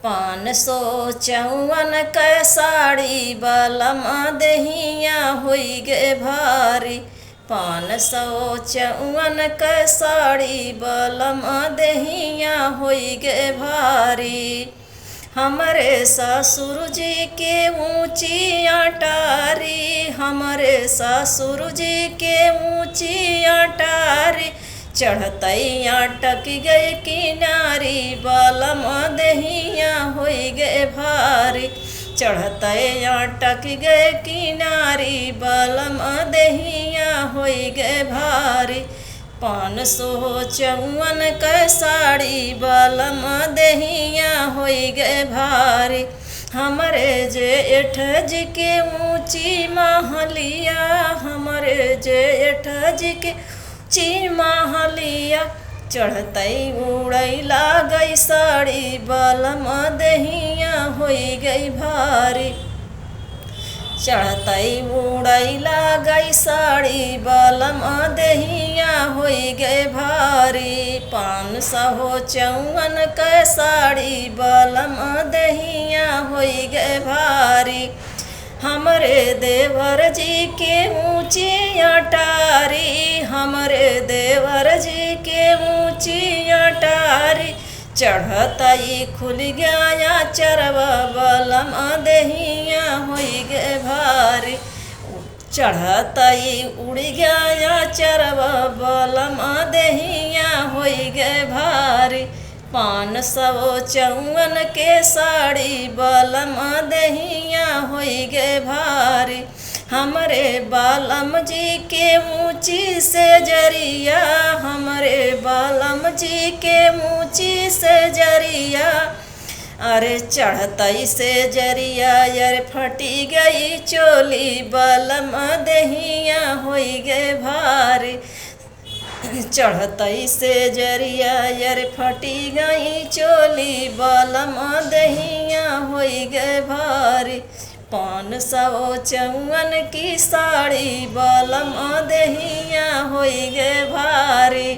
554 कै साड़ी बलम दहिया होई गे भारी। 554 कै साड़ी बलम दहिया होई गे भारी। हमरे ससुर जी के ऊंची अटारी, हमरे ससुर जी के ऊंची अटारी। चढ़तई अटक गए किनारी बलम दहिया होई गे भारी। चढ़तई अटक गए किनारी बलम दहिया होई गे भारी। 554 कै साड़ी बलम दहिया होई गे भारी। हमरे जेठ जी के ऊंची महलिया, हमरे जेठ जी के ऊंची महलिया। चढ़तई उड़ई लागई साड़ी बलम दहिया होई गई भारी। चढ़तई उड़ई लागई साड़ी बलम दहिया होई गए भारी। 554 कै साड़ी बलम दहिया होई गए भारी। हमरे देवर जी के ऊंची अटारी, हमरे देवर जी के ऊंची अटारी। चढ़तई खुल गया चरवा बलम दहिया होई गे भारी। चढ़तई उड़ गया चरवा बलम दहिया होई गे भारी। 554 के साड़ी बलम दहिया होई गे भारी। हमरे बालम जी के ऊंची से जरिया, हमरे बालम जी के ऊंची से जरिया। अरे चढ़तई से जरिया यार फटी गई चोली बलम दहिया होई गे भारी। चढ़तई से जरिया यार फटी गई चोली बलम दहिया होई गे भारी। 554 की साड़ी बलम दहिया होई गे भारी।